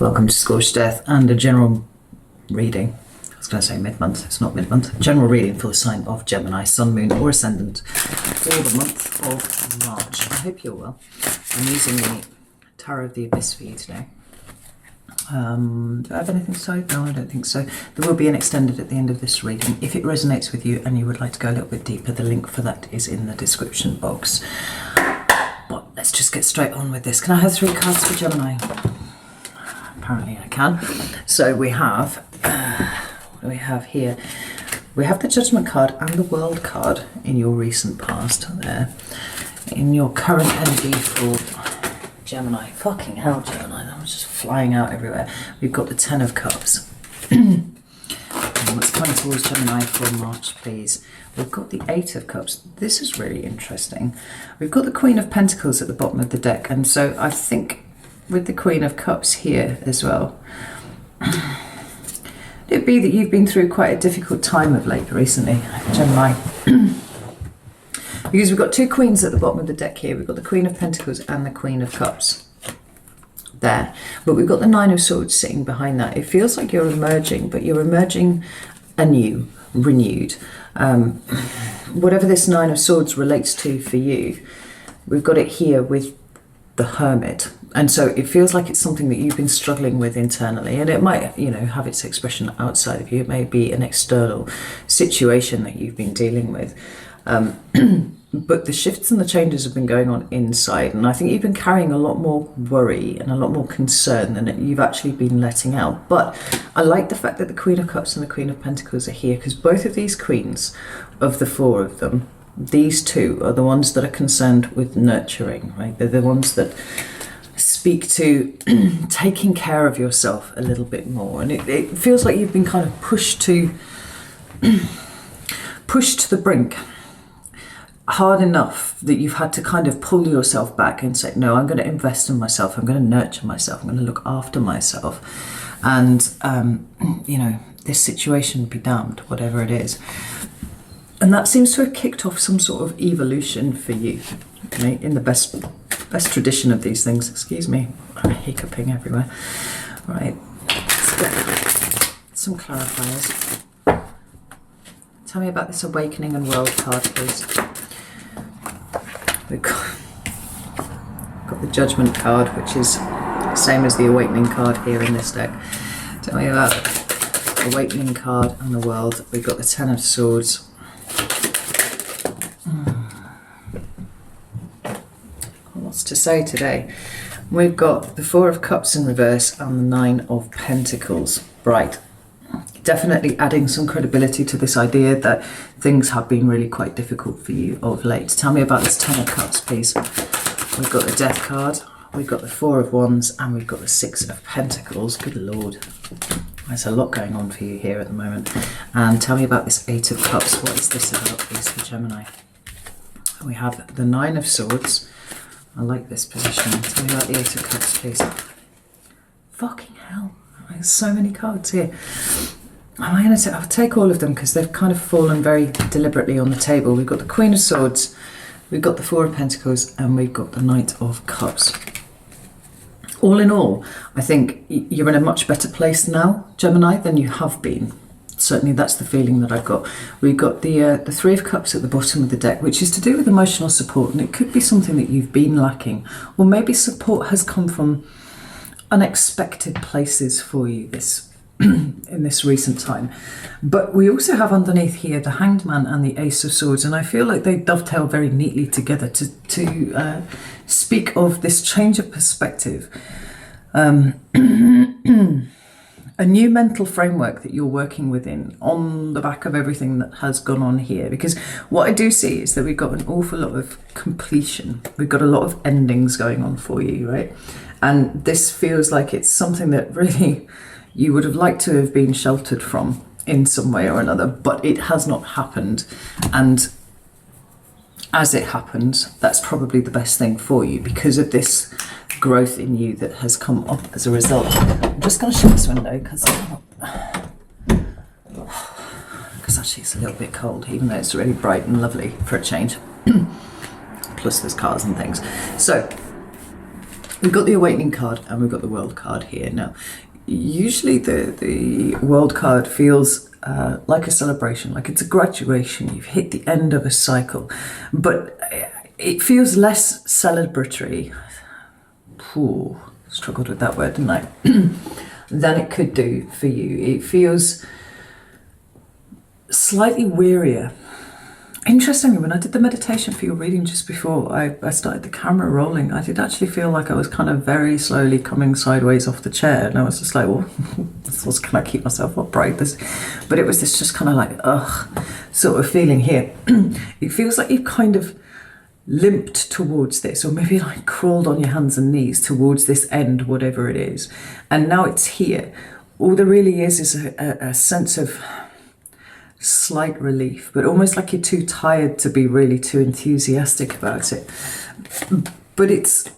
Welcome to Scorched Earth and a general reading. I was going to say mid-month, it's not mid-month. General reading for the sign of Gemini, Sun, Moon or Ascendant for the month of March. I hope you're well. I'm using the Tarot of the Abyss for you today. Do I have anything to say? No, I don't think so. There will be an extended at the end of this reading. If it resonates with you and you would like to go a little bit deeper, the link for that is in the description box. But let's just get straight on with this. Can I have 3 cards for Gemini? Apparently I can. So we have, what do we have here? We have the Judgment card and the World card in your recent past there. In your current energy for Gemini. Fucking hell, Gemini, that was just flying out everywhere. We've got the 10 of Cups. And what's coming towards Gemini for March, please? We've got the 8 of Cups. This is really interesting. We've got the Queen of Pentacles at the bottom of the deck, and so I think with the Queen of Cups here as well, it'd be that you've been through quite a difficult time of late recently, Gemini. Because we've got 2 queens at the bottom of the deck here. We've got the Queen of Pentacles and the Queen of Cups there. But we've got the 9 of Swords sitting behind that. It feels like you're emerging, but you're emerging anew, renewed. Whatever this 9 of Swords relates to for you, we've got it here with the Hermit. And so it feels like it's something that you've been struggling with internally, and it might, you know, have its expression outside of you. It may be an external situation that you've been dealing with. But the shifts and the changes have been going on inside, and I think you've been carrying a lot more worry and a lot more concern than you've actually been letting out. But I like the fact that the Queen of Cups and the Queen of Pentacles are here, because both of these queens, of the 4 of them, these 2 are the ones that are concerned with nurturing, right? They're the ones that speak to taking care of yourself a little bit more. And it feels like you've been kind of pushed to the brink hard enough that you've had to kind of pull yourself back and say, no, I'm going to invest in myself. I'm going to nurture myself. I'm going to look after myself. And, you know, this situation be damned, whatever it is. And that seems to have kicked off some sort of evolution for you, okay, in the best tradition of these things. Excuse me, I'm hiccuping everywhere. Right, let's get some clarifiers. Tell me about this Awakening and World card, please. We've got the Judgment card, which is the same as the Awakening card here in this deck. Tell me about the Awakening card and the World. We've got the 10 of Swords. What's to say today? We've got the 4 of Cups in reverse and the 9 of Pentacles. Right. Definitely adding some credibility to this idea that things have been really quite difficult for you of late. Tell me about this 10 of Cups, please. We've got the Death card, we've got the 4 of Wands, and we've got the 6 of Pentacles. Good Lord. There's a lot going on for you here at the moment. And tell me about this 8 of Cups. What is this about, please, for Gemini? We have the 9 of Swords. I like this position. Tell me about the 8 of Cups, please. Fucking hell. There's so many cards here. Am I going to say, I'll take all of them because they've kind of fallen very deliberately on the table. We've got the Queen of Swords, we've got the 4 of Pentacles, and we've got the Knight of Cups. All in all, I think you're in a much better place now, Gemini, than you have been. Certainly that's the feeling that I've got. We've got the 3 of Cups at the bottom of the deck, which is to do with emotional support, and it could be something that you've been lacking, or maybe support has come from unexpected places for you in this recent time. But we also have underneath here the Hanged Man and the Ace of Swords, and I feel like they dovetail very neatly together to speak of this change of perspective. A new mental framework that you're working within on the back of everything that has gone on here. Because what I do see is that we've got an awful lot of completion. We've got a lot of endings going on for you, right? And this feels like it's something that really you would have liked to have been sheltered from in some way or another, but it has not happened. And as it happens, that's probably the best thing for you because of this growth in you that has come up as a result. I'm just going to shut this window because actually it's a little bit cold, even though it's really bright and lovely for a change. Plus there's cars and things. So we've got the awakening card and we've got the world card here. Now, usually the world card feels like a celebration, like it's a graduation. You've hit the end of a cycle, but it feels less celebratory. Ooh, struggled with that word, didn't I? Than it could do for you. It feels slightly wearier. Interestingly, when I did the meditation for your reading just before I started the camera rolling, I did actually feel like I was kind of very slowly coming sideways off the chair, and I was just like, well, can I keep myself upright? But it was this just kind of like, ugh, sort of feeling here. It feels like you've kind of limped towards this, or maybe like crawled on your hands and knees towards this end, whatever it is, and now it's here. All there really is a sense of slight relief, but almost like you're too tired to be really too enthusiastic about it. But it's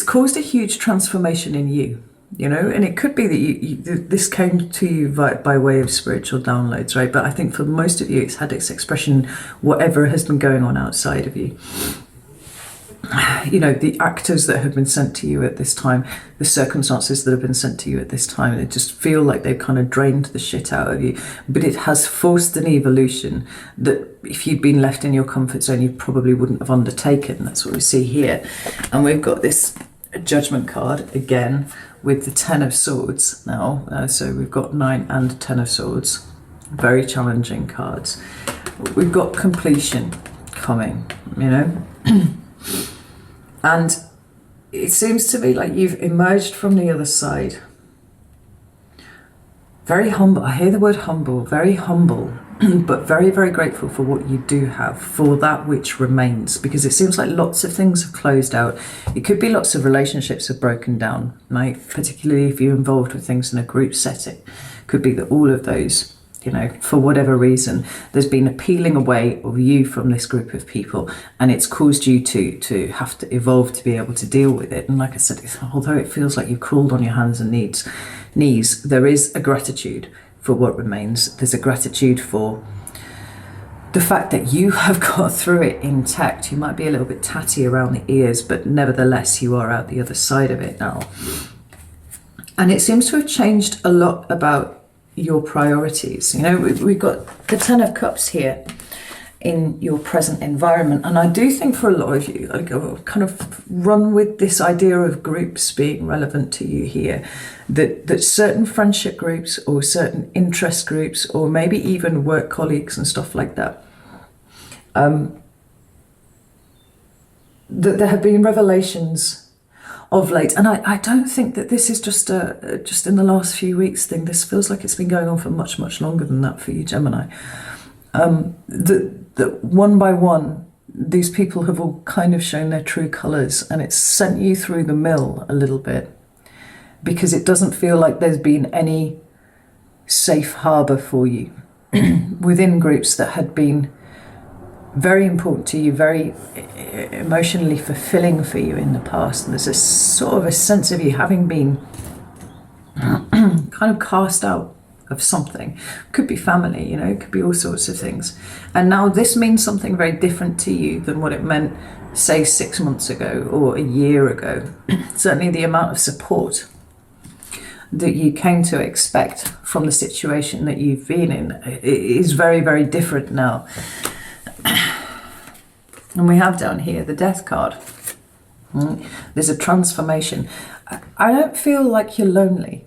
caused a huge transformation in you, you know, and it could be that this came to you by way of spiritual downloads, right? But I think for most of you, it's had its expression, whatever has been going on outside of you. You know, the actors that have been sent to you at this time, the circumstances that have been sent to you at this time, they just feel like they've kind of drained the shit out of you. But it has forced an evolution that if you'd been left in your comfort zone, you probably wouldn't have undertaken. That's what we see here. And we've got this Judgment card again with the 10 of Swords now. So we've got 9 and 10 of Swords. Very challenging cards. We've got completion coming, you know. And it seems to be like you've emerged from the other side. Very humble. I hear the word humble, very humble, but very, very grateful for what you do have, for that which remains, because it seems like lots of things have closed out. It could be lots of relationships have broken down, right? Particularly if you're involved with things in a group setting. It could be that all of those, you know, for whatever reason, there's been a peeling away of you from this group of people, and it's caused you to have to evolve to be able to deal with it. And like I said, although it feels like you've crawled on your hands and knees, there is a gratitude for what remains. There's a gratitude for the fact that you have got through it intact. You might be a little bit tatty around the ears, but nevertheless, you are out the other side of it now. And it seems to have changed a lot about your priorities. You know, we've got the 10 of Cups here in your present environment, and I do think for a lot of you, I kind of run with this idea of groups being relevant to you here, that certain friendship groups or certain interest groups, or maybe even work colleagues and stuff like that, that there have been revelations of late, and I don't think that this is just in the last few weeks thing. This feels like it's been going on for much, much longer than that for you, Gemini. That one by one, these people have all kind of shown their true colours, and it's sent you through the mill a little bit, because it doesn't feel like there's been any safe harbour for you within groups that had been very important to you, very emotionally fulfilling for you in the past. And there's a sort of a sense of you having been kind of cast out of something. Could be family, you know, it could be all sorts of things. And now this means something very different to you than what it meant, say, 6 months ago or a year ago. Certainly the amount of support that you came to expect from the situation that you've been in is very, very different now. And we have down here the Death card. There's a transformation. I don't feel like you're lonely,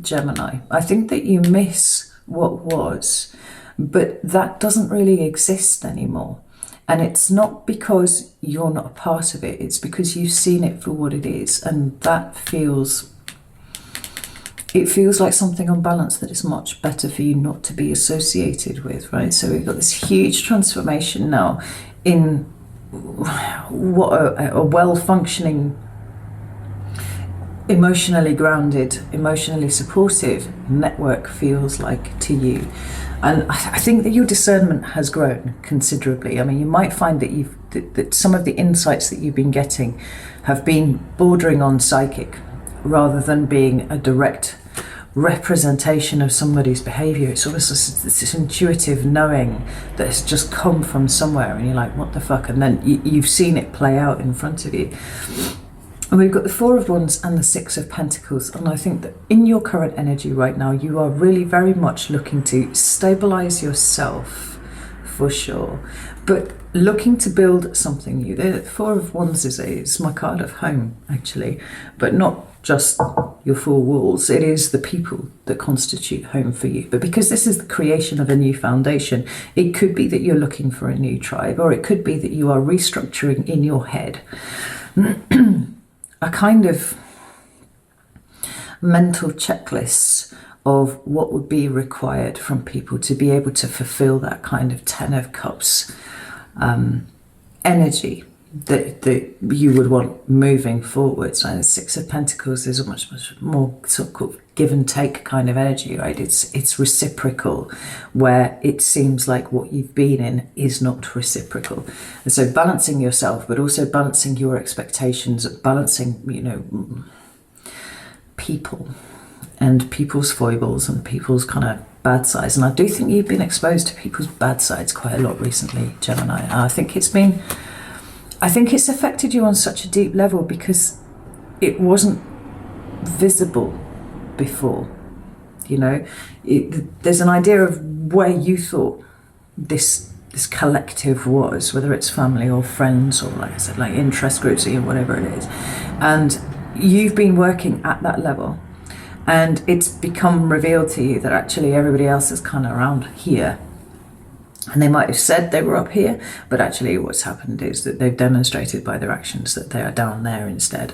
Gemini. I think that you miss what was, but that doesn't really exist anymore. And it's not because you're not a part of it, it's because you've seen it for what it is, and that feels like something unbalanced that is much better for you not to be associated with, right? So we've got this huge transformation now in what a well-functioning, emotionally grounded, emotionally supportive network feels like to you. And I think that your discernment has grown considerably. I mean, you might find that some of the insights that you've been getting have been bordering on psychic rather than being a direct representation of somebody's behavior. It's almost this intuitive knowing that has just come from somewhere, and you're like, what the fuck? And then you've seen it play out in front of you. And we've got the Four of Wands and the Six of Pentacles. And I think that in your current energy right now, you are really very much looking to stabilize yourself, for sure, but looking to build something new. The Four of Wands is my card of home, actually, but not just your four walls. It is the people that constitute home for you. But because this is the creation of a new foundation, it could be that you're looking for a new tribe, or it could be that you are restructuring in your head a kind of mental checklist of what would be required from people to be able to fulfill that kind of Ten of Cups energy that you would want moving forwards. And the Six of Pentacles is a much more sort of give and take kind of energy, right? It's reciprocal, where it seems like what you've been in is not reciprocal. And so balancing yourself, but also balancing your expectations, balancing, you know, people and people's foibles and people's kind of bad sides. And I do think you've been exposed to people's bad sides quite a lot recently, Gemini. I think it's affected you on such a deep level because it wasn't visible before. You know, there's an idea of where you thought this collective was, whether it's family or friends or, like I said, like interest groups or whatever it is. And you've been working at that level, and it's become revealed to you that actually everybody else is kind of around here. And they might have said they were up here, but actually what's happened is that they've demonstrated by their actions that they are down there instead.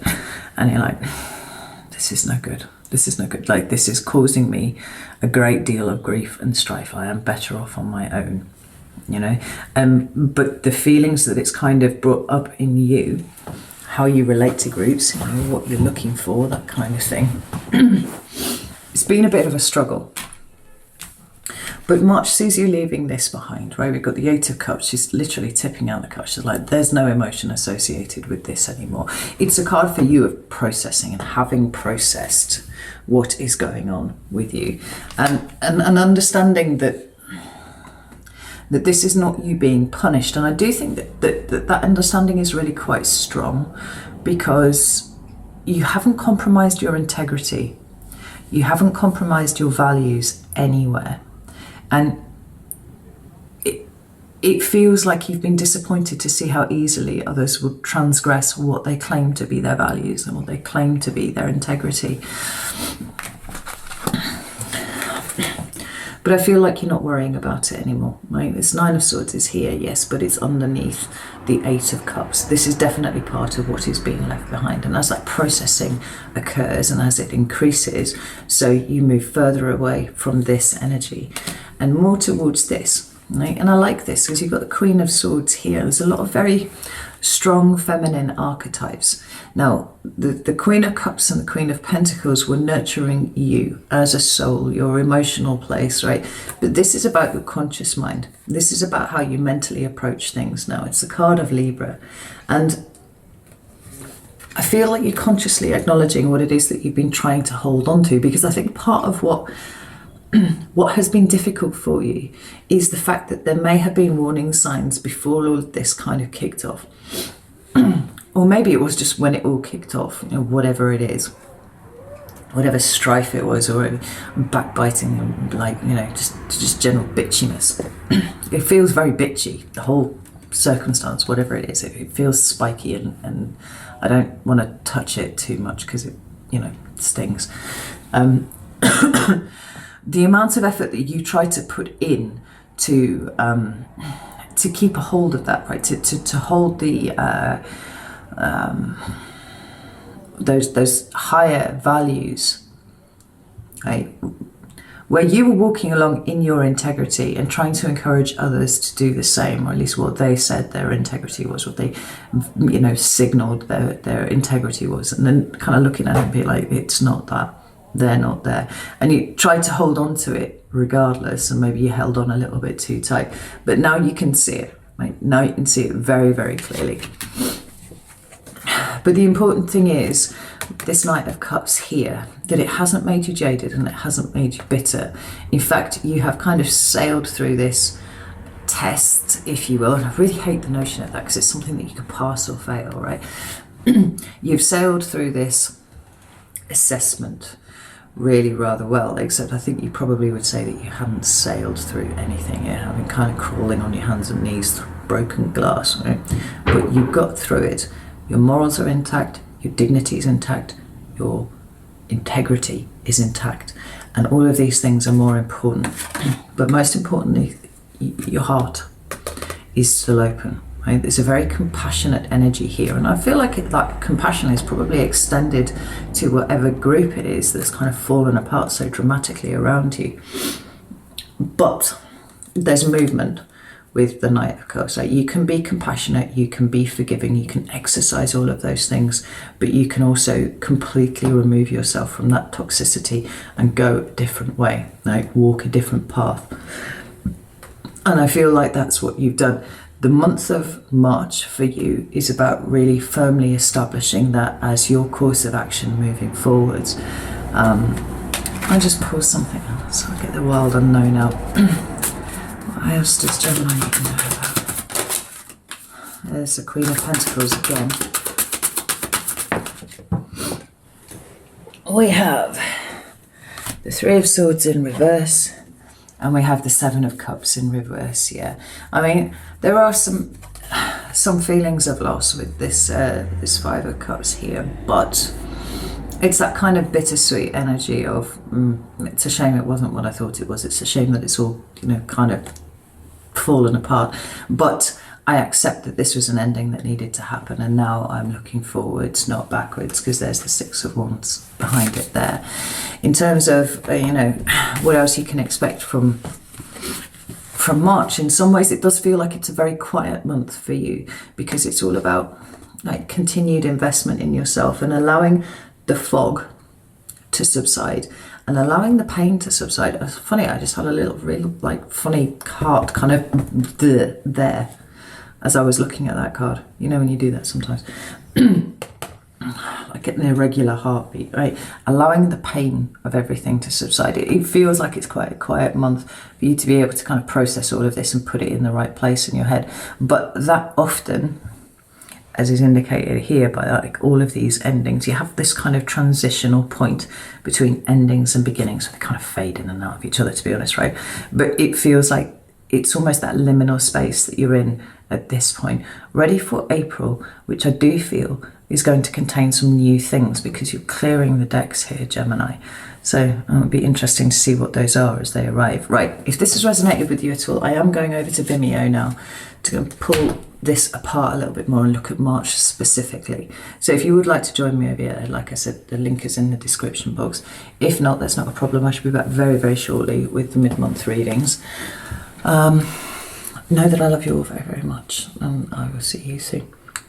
And you're like, this is no good. This is no good. Like, this is causing me a great deal of grief and strife. I am better off on my own, you know. But the feelings that it's kind of brought up in you, how you relate to groups, you know, what you're looking for, that kind of thing. It's been a bit of a struggle. But March sees you leaving this behind, right? We've got the Eight of Cups. She's literally tipping out the cups. She's like, there's no emotion associated with this anymore. It's a card for you of processing and having processed what is going on with you. And understanding that this is not you being punished. And I do think that understanding is really quite strong, because you haven't compromised your integrity. You haven't compromised your values anywhere. And it feels like you've been disappointed to see how easily others would transgress what they claim to be their values and what they claim to be their integrity. But I feel like you're not worrying about it anymore, right? This Nine of Swords is here, yes, but it's underneath the Eight of Cups. This is definitely part of what is being left behind. And as that processing occurs and as it increases, so you move further away from this energy and more towards this, right? And I like this because you've got the Queen of Swords here. There's a lot of very strong feminine archetypes. Now, the Queen of Cups and the Queen of Pentacles were nurturing you as a soul, your emotional place, right? But this is about your conscious mind. This is about how you mentally approach things now. It's the card of Libra. And I feel like you're consciously acknowledging what it is that you've been trying to hold on to, because I think part of what has been difficult for you is the fact that there may have been warning signs before all of this kind of kicked off. Or maybe it was just when it all kicked off, you know, whatever it is, whatever strife it was, or backbiting, like, you know, just general bitchiness. It feels very bitchy, the whole circumstance, whatever it is. It feels spiky, and I don't want to touch it too much because it, you know, stings. The amount of effort that you try to put in to keep a hold of that, right? To hold the those higher values, right? Where you were walking along in your integrity and trying to encourage others to do the same, or at least what they said their integrity was, what they, you know, signaled their integrity was, and then kind of looking at it and be like, it's not that. They're not there. And you tried to hold on to it regardless, and maybe you held on a little bit too tight. But now you can see it, right? Now you can see it very, very clearly. But the important thing is, this Knight of Cups here, that it hasn't made you jaded and it hasn't made you bitter. In fact, you have kind of sailed through this test, if you will, and I really hate the notion of that because it's something that you can pass or fail, right? You've sailed through this assessment really rather well, except I think you probably would say that you haven't sailed through anything. You have been kind of crawling on your hands and knees through broken glass, right? But you got through it. Your morals are intact, your dignity is intact, your integrity is intact, and all of these things are more important. But most importantly, your heart is still open. Right? There's a very compassionate energy here, and I feel like compassion is probably extended to whatever group it is that's kind of fallen apart so dramatically around you. But there's movement with the Knight of Cups. Like, you can be compassionate, you can be forgiving, you can exercise all of those things, but you can also completely remove yourself from that toxicity and go a different way, like walk a different path. And I feel like that's what you've done. The month of March for you is about really firmly establishing that as your course of action moving forwards. I'll just pull something else so I'll get the wild unknown out. What else does Gemini need to know about? There's the Queen of Pentacles again. We have the Three of Swords in reverse, and we have the Seven of Cups in reverse. Yeah, I mean, there are some feelings of loss with this this Five of Cups here, but it's that kind of bittersweet energy of it's a shame it wasn't what I thought it was. It's a shame that it's all, you know, kind of fallen apart. But I accept that this was an ending that needed to happen, and now I'm looking forwards, not backwards, because there's the Six of Wands behind it there. In terms of, you know, what else you can expect from March, in some ways it does feel like it's a very quiet month for you, because it's all about like continued investment in yourself and allowing the fog to subside and allowing the pain to subside. It's funny, I just had a little real like funny heart kind of there as I was looking at that card. You know when you do that sometimes. Like an irregular heartbeat, right? Allowing the pain of everything to subside. It feels like it's quite a quiet month for you to be able to kind of process all of this and put it in the right place in your head. But that often, as is indicated here by like all of these endings, you have this kind of transitional point between endings and beginnings. They kind of fade in and out of each other, to be honest, right? But it feels like it's almost that liminal space that you're in at this point, ready for April, which I do feel is going to contain some new things because you're clearing the decks here, Gemini. So it would be interesting to see what those are as they arrive. Right, if this has resonated with you at all, I am going over to Vimeo now to pull this apart a little bit more and look at March specifically. So if you would like to join me over here, like I said, the link is in the description box. If not, that's not a problem. I should be back very, very shortly with the mid-month readings. Know that I love you all very, very much, and I will see you soon.